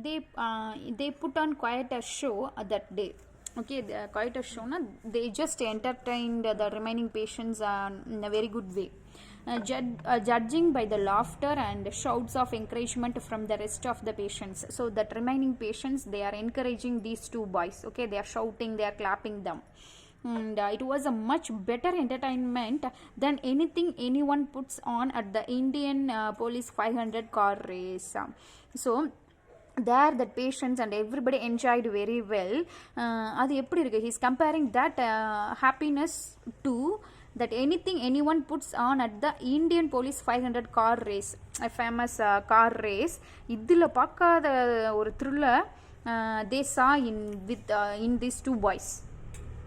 they put on quite a show that day. Okay, quite a show. Na? They just entertained the remaining patients in a very good way. Judging by the laughter and shouts of encouragement from the rest of the patients. So that remaining patients, they are encouraging these two boys. Okay, they are shouting, they are clapping them. And it was a much better entertainment than anything anyone puts on at the Indian police 500 car race. So there the patients and everybody enjoyed very well. அது எப்படி இருக்கு, he's comparing that happiness to that anything anyone puts on at the Indian police 500 car race, a famous car race. இதில் பார்க்காத ஒரு thriller they saw in these two boys.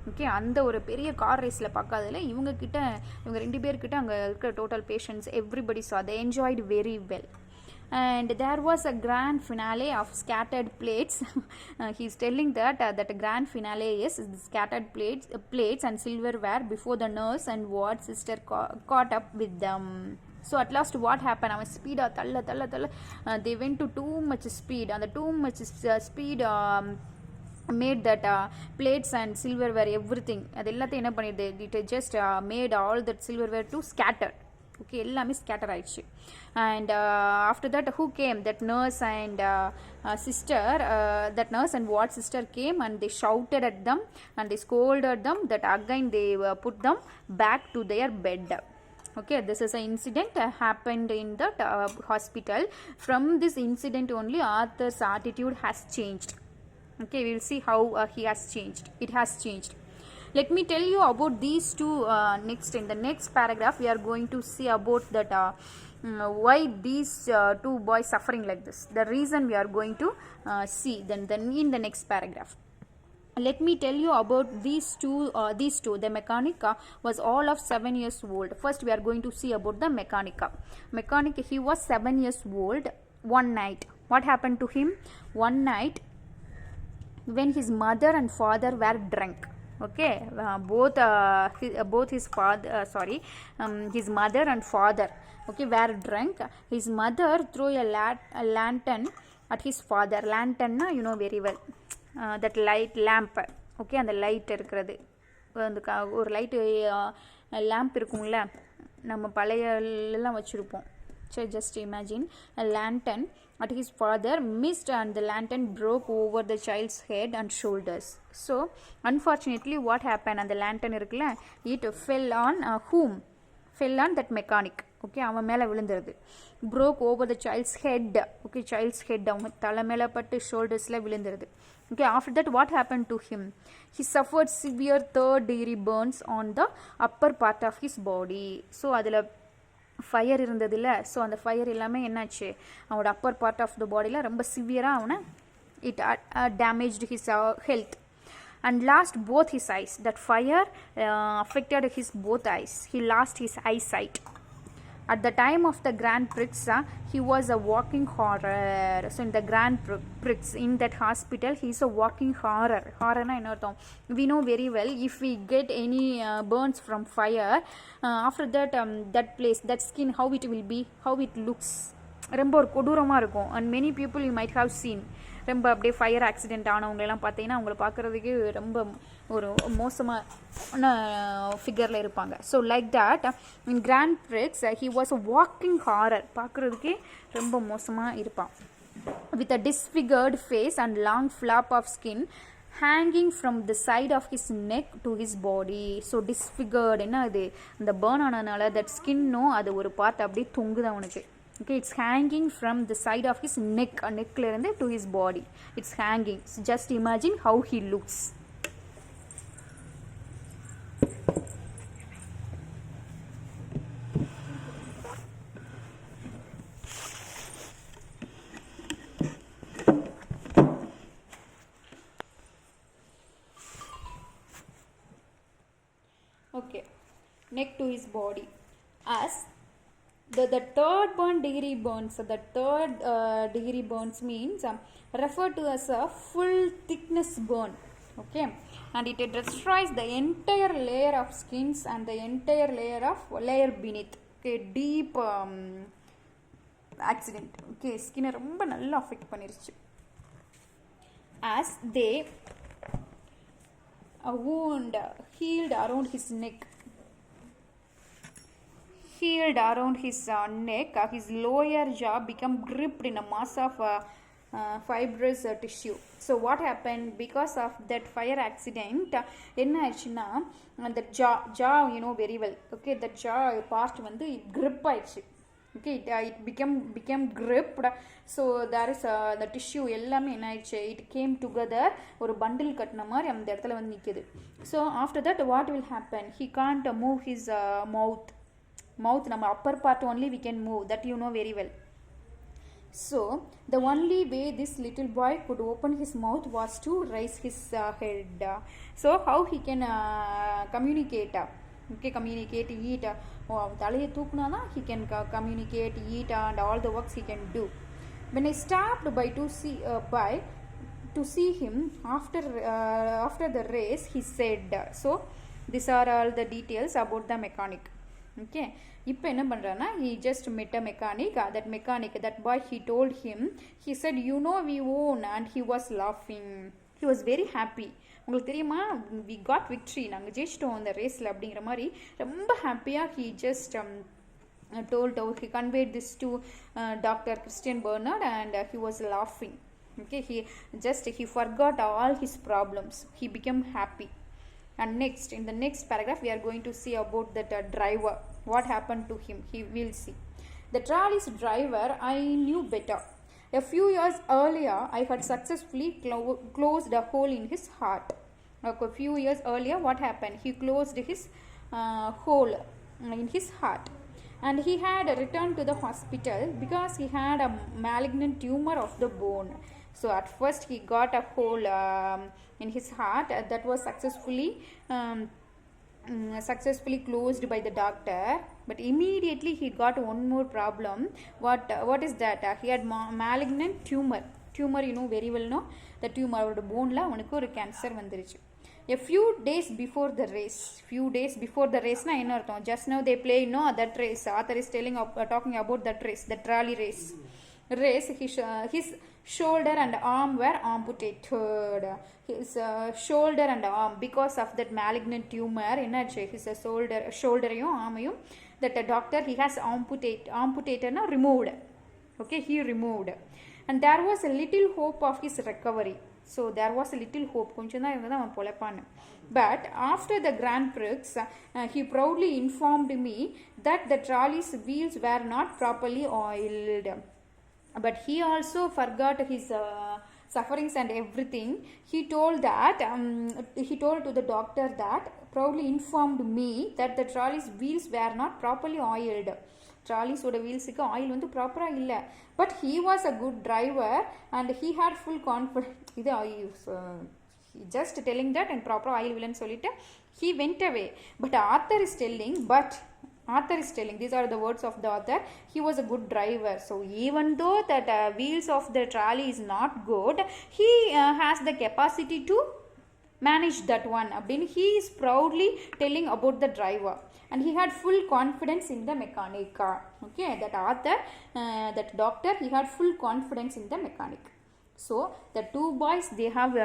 Okay, அந்த ஒரு பெரிய car ரேஸில் பார்க்காதில்ல, இவங்க ரெண்டு பேர்கிட்ட அங்கே இருக்கிற total patients everybody saw, they enjoyed very well. And there was a grand finale of scattered plates. He's telling that that grand finale is scattered plates and silverware before the nurse and ward sister caught up with them. So at last what happened, அவன் ஸ்பீடாக தள்ள they went to too much speed, and the too much speed made that plates and silverware everything, அது எல்லாத்தையும் என்ன பண்ணிடுது, it just made all that silverware to scattered. Okay, எல்லாமே scatter ஆயிடுச்சு. And after that who came, that nurse and sister, that nurse and ward sister came and they shouted at them and they scolded them, that again they put them back to their bed. Okay, this is an incident happened in that hospital. From this incident only Arthur's attitude has changed. Okay, we will see how he has changed. It has changed. Let me tell you about these two next. In the next paragraph we are going to see about that why these two boys suffering like this. The reason we are going to see then in the next paragraph. Let me tell you about these two. The mechanic was all of 7 years old. First we are going to see about the mechanic. He was 7 years old. One night, what happened to him? One night when his mother and father were drunk. Okay, both his mother and father, okay, were drunk. His mother threw a lantern at his father. Lantern na, you know very well, that light lamp. Okay, and the light இருக்கிறது, அந்த ஒரு light lamp இருக்கும்ல, நம்ம பழையலாம் வச்சுருப்போம். So just imagine a lantern at his father missed and the lantern broke over the child's head and shoulders. So unfortunately what happened, and the lantern இருக்குல்ல, it fell on whom? Fell on that mechanic. Okay, அவன் மேலே விழுந்துருது. broke over the child's head. Okay, child's head அவன் தலை மேலே பட்டு ஷோல்டர்ஸில் விழுந்துருது. Okay, after that what happened to him? He suffered severe 3rd-degree burns on the upper part of his body. So அதில் fire இருந்ததில்ல, ஸோ அந்த ஃபயர் எல்லாமே என்னாச்சு, அவனோட அப்பர் பார்ட் ஆஃப் த பாடியில் ரொம்ப சிவியராக அவனை it damaged his health. And last both his eyes. That fire affected his both eyes. He lost his eyesight. At the time of the Grand Prix, he was a walking horror. So in the Grand Prix, in that hospital, he is a walking horror. Horror na enna artham? We know very well, if we get any burns from fire, after that that place, that skin, how it will be, how it looks, ரொம்ப ஒரு கொடூரமாக இருக்கும். And many people you might have seen, ரொம்ப அப்படியே fire accident ஆனவங்களெல்லாம் பார்த்தீங்கன்னா அவங்கள பார்க்குறதுக்கு ரொம்ப ஒரு மோசமான ஃபிகரில் இருப்பாங்க. So like that in Grand Prix he was a walking horror. பார்க்குறதுக்கே ரொம்ப மோசமாக இருப்பான். With a disfigured face and long flap of skin hanging from the side of his neck to his body. So disfigured என்ன, அது இந்த burn ஆனதுனால that ஸ்கின்னும் அது ஒரு பார்ட் அப்படியே தொங்குது அவனுக்கு. Okay, it's hanging from the side of his neck, neckல இருந்து to his body. It's hanging. So just imagine how he looks. Okay, neck to his body. As the third degree burns. So the third degree burns means referred to as a full thickness burn. Okay, and it destroys the entire layer of skins and the entire layer beneath. Okay, deep accident. Okay, skin ரொம்ப நல்லா affect பண்ணிருச்சு. as they a wound healed around his neck. Healed around his neck, his lower jaw became gripped in a mass of fibrous tissue. So what happened because of that fire accident? என்ன ஆயிடுச்சுன்னா அந்த jaw you know very well, okay, the jaw part வந்து grip ஆயிடுச்சு. Okay, it became gripped. So there is the tissue எல்லாமே என்ன ஆயிடுச்சு, it came together, ஒரு bundle கட்டின மாதிரி அந்த இடத்துல வந்து நிக்குது. So after that what will happen? He can't move his mouth நம்ம upper part only we can move, that you know very well. So the only way this little boy could open his mouth was to raise his head. So how he can communicate? Okay, communicate, eat. தலையை தூக்குனாதான் he can communicate, eat, and all the works he can do. When I stopped by to see him after the race, he said. So these are all the details about the mechanic. Okay, இப்போ என்ன பண்ணுறான்னா he just met a mechanic. That boy, he told him, he said, you know we won, and he was laughing. He was very happy. உங்களுக்கு தெரியுமா, we got victory, நாங்கள் ஜெயிச்சிட்டோம் அந்த ரேஸில் அப்படிங்கிற மாதிரி ரொம்ப ஹாப்பியாக he just he conveyed this to Dr. Christian Bernard, and he was laughing. Okay, he forgot all his problems. He became happy. And next, in the next paragraph, we are going to see about that driver. What happened to him? He will see. The trolley's driver I knew better. A few years earlier, I had successfully closed a hole in his heart. Okay, a few years earlier, what happened? He closed his hole in his heart. And he had returned to the hospital because he had a malignant tumor of the bone. So at first he got a hole in his heart that was successfully closed by the doctor, but immediately he got one more problem. What is that? He had malignant tumor, you know very well, no, the tumor of the bone la avanukku or cancer vandiruchu. A few days before the race na enna artham? Just now they play, no, that race author is talking about that race, the trolley race. His shoulder and arm were amputated. His shoulder and arm, because of that malignant tumor, his shoulder arm, that a doctor, he has amputated, now removed. Okay, he removed, and there was a little hope of his recovery. So there was a little hope, but after the Grand Prix, he proudly informed me that the trolley's wheels were not properly oiled. But he also forgot his sufferings and everything. He told to the doctor that, proudly informed me that the trolley's wheels were not properly oiled. Trolleys oda wheels ku oil vandu proper ah illa, but he was a good driver and he had full confidence. Idu just telling that, and proper oil villain solita he went away. But author is telling, these are the words of the author, he was a good driver. So even though that wheels of the trolley is not good, he has the capacity to manage that one. He is proudly telling about the driver, and he had full confidence in the mechanic. Okay, that author, that doctor, he had full confidence in the mechanic. So the two boys, they have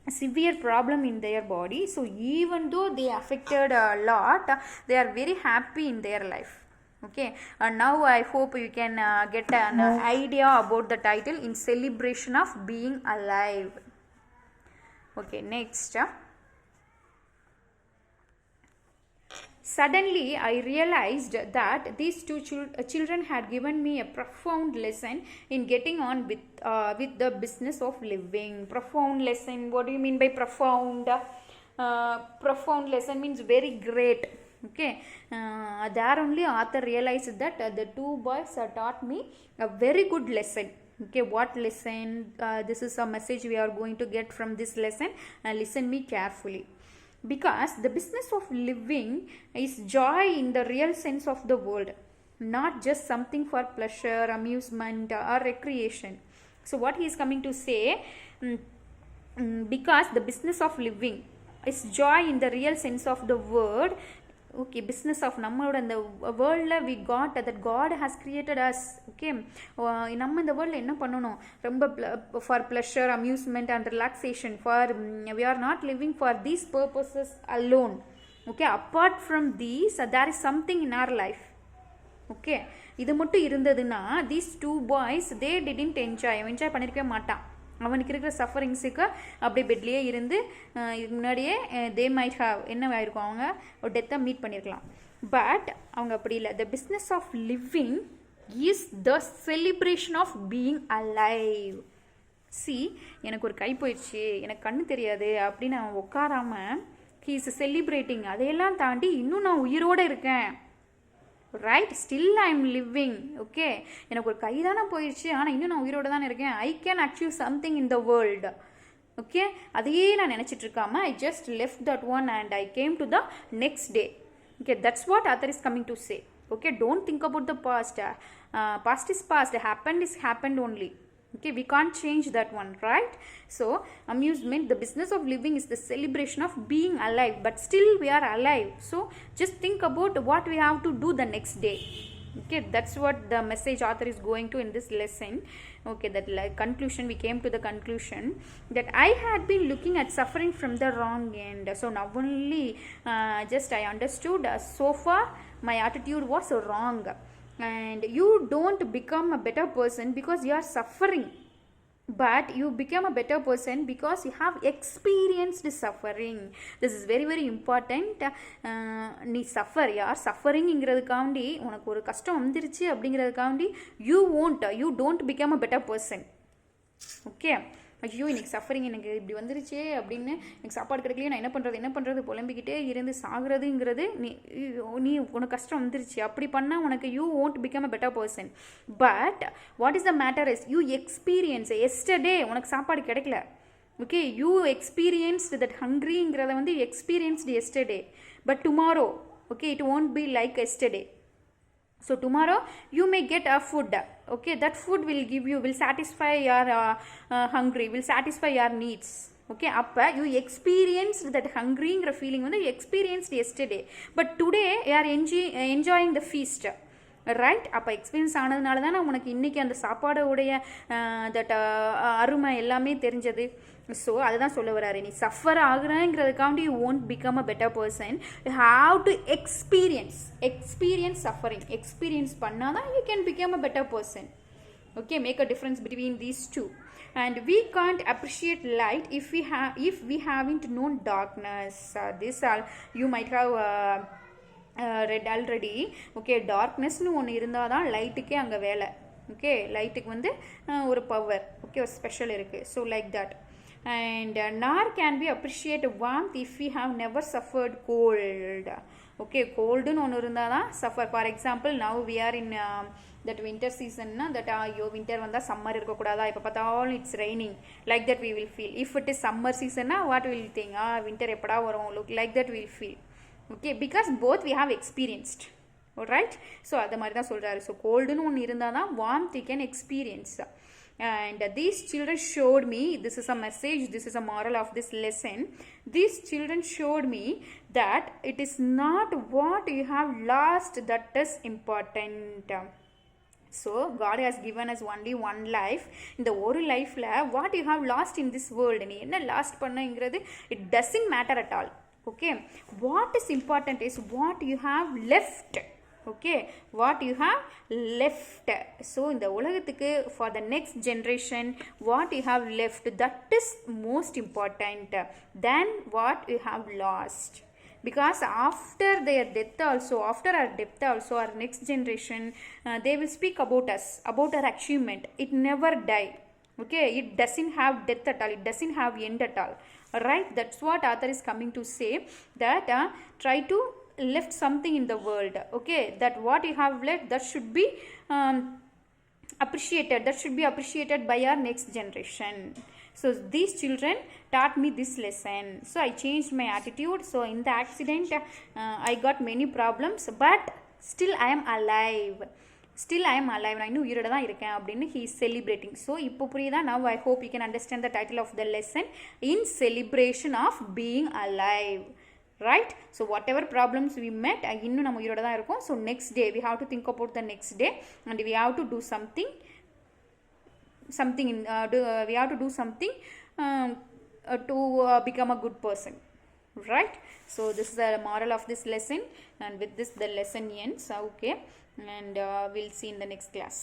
severe problem in their body. So even though they affected a lot, they are very happy in their life. Okay, and now I hope you can get an idea about the title, In Celebration of Being Alive. Okay, next. Suddenly I realized that these two children had given me a profound lesson in getting on with the business of living. Profound lesson, what do you mean by profound? Profound lesson means very great. Okay, there only author realized that the two boys taught me a very good lesson. Okay, what lesson? This is a message we are going to get from this lesson, and listen me carefully. Because the business of living is joy in the real sense of the word, not just something for pleasure, amusement, or recreation. So what he is coming to say, because the business of living is joy in the real sense of the word, okay business of நம்மளோட இந்த வேர்ல்டில் we got that God has created us. Okay நம்ம இந்த வேர்ல்டில் என்ன பண்ணணும், ரொம்ப for pleasure amusement and relaxation, for we are not living for these purposes alone. Okay apart from these there is something in our life. Okay இது மட்டும் இருந்ததுன்னா these two boys they didn't enjoy பண்ணியிருக்கவே மாட்டான். அவனுக்கு இருக்கிற சஃபரிங்ஸுக்கு அப்படியே பெட்லேயே இருந்து இதுக்கு முன்னாடியே தே மைட் ஹாவ் என்ன ஆயிருக்கும், அவங்க ஒரு டெத்தை மீட் பண்ணியிருக்கலாம். பட் அவங்க அப்படி இல்லை. The business of living is the celebration of being alive. சி எனக்கு ஒரு கை போயிடுச்சு, எனக்கு கண்ணு தெரியாது அப்படின்னு அவன் உட்காராமல் ஹீ இஸ் செலிப்ரேட்டிங். அதையெல்லாம் தாண்டி இன்னும் நான் உயிரோடு இருக்கேன், right, still I am living. Okay எனக்கு ஒரு கை தானே போயிடுச்சு, ஆனால் இன்னும் நான் உயிரோடு தானே இருக்கேன். I can achieve something in the world. Okay அதையே நான் நினச்சிட்டு இருக்காம I just left that one and I came to the next day. Okay that's what author is coming to say. Okay don't think about the past. Past is past, happened is happened only. Okay we can't change that one, right? So amusement, the business of living is the celebration of being alive, but still we are alive. So just think about what we have to do the next day. Okay that's what the message author is going to in this lesson. Okay that conclusion, we came to the conclusion that I had been looking at suffering from the wrong end. So now only just I understood so far my attitude was wrong. And you don't become a better person because you are suffering, but you become a better person because you have experienced suffering. This is very very important. நீ suffer, யார் சஃபரிங்கிறதுக்காண்டி உனக்கு ஒரு கஷ்டம் வந்துருச்சு அப்படிங்கிறதுக்காண்டி you don't become a better person. Okay ஐயோ இன்னைக்கு suffering எனக்கு இப்படி வந்துருச்சே அப்படின்னு எனக்கு சாப்பாடு கிடைக்கலையே நான் என்ன பண்ணுறது புலம்பிக்கிட்டே இருந்து சாகுறதுங்கிறது நீ உனக்கு கஷ்டம் வந்துருச்சு அப்படி பண்ணால் உனக்கு you won't become a better person. But what is the matter is you experience yesterday உனக்கு சாப்பாடு கிடைக்கல. ஓகே யூ எக்ஸ்பீரியன்ஸ்ட் தட் ஹங்க்ரிங்கிறத வந்து you experienced yesterday, but tomorrow okay it won't be like yesterday. So tomorrow you may get a food. Okay that food will satisfy your hungry, will satisfy your needs. Okay appa you experienced that hungryங்கிற feeling வந்து you experienced yesterday, but today you are enjoying the feast, right? அப்போ experience ஆனதுனால தான் உனக்கு இன்றைக்கி அந்த சாப்பாடோடைய that அருமை எல்லாமே தெரிஞ்சது. ஸோ அதுதான் சொல்ல வராரு, நீ சஃபர் ஆகுறேங்கிறதுக்காண்டி you won't become a better person. You have to experience suffering. Experience பண்ணால் தான் you can become a better person. Okay, make a difference between these two. And we can't appreciate light if we haven't known darkness. This all you might have read already. Okay டார்க்னஸ்னு ஒன்று இருந்தால் தான் லைட்டுக்கே அங்கே வேலை. Okay லைட்டுக்கு வந்து ஒரு power, okay ஒரு ஸ்பெஷல் இருக்குது. So like that. And nor can be appreciate warmth if we have never suffered cold. Okay கோல்டுன்னு ஒன்று இருந்தால் தான் suffer. For example now we are in that winter சீசன்னா தட் ஐயோ வின்டர் வந்தால் சம்மர் இருக்கக்கூடாதா, இப்போ பார்த்தாலும் it's raining, like that we will feel. If it is summer சீசன்னா வாட் வில் திங்க் வின்டர் எப்படா வரும், like that will feel. Okay because both we have experienced, right? So அது மாதிரி தான் சொல்கிறாரு. ஸோ கோல்டுன்னு ஒன்று இருந்தால் தான் warmth you can experience. And these children showed me, this is a message, this is a moral of this lesson. These children showed me that it is not what you have lost that is important. So God has given us only one life. இந்த ஒரு லைஃப்பில் what you have lost in this world, நீ என்ன last பண்ணுங்கிறது it doesn't matter at all. Okay, what is important is what you have left. Okay, what you have left. So in the உலகத்துக்கு for the next generation what you have left, that is most important than what you have lost. Because after their death also, after our death also, our next generation they will speak about us, about our achievement. It never die. Okay, it doesn't have death at all, it doesn't have end at all, right? That's what author is coming to say, that try to left something in the world. Okay, that what you have left, that should be appreciated, that should be appreciated by our next generation. So these children taught me this lesson. So I changed my attitude. So in the accident I got many problems, but still I am alive. நான் இன்னும் உயிரோட தான் இருக்கேன் அப்படின்னு he is celebrating. So இப்போ புரியுதா? Now I hope you can understand the title of the lesson, in celebration of being alive. right? So whatever problems we met, இன்னும் நம்ம உயிரோட தான் இருக்கோம். So next day we have to think about the next day, and we have to do something we have to do something to become a good person, right? So this is the moral of this lesson, and with this the lesson ends. Okay, and we'll see in the next class.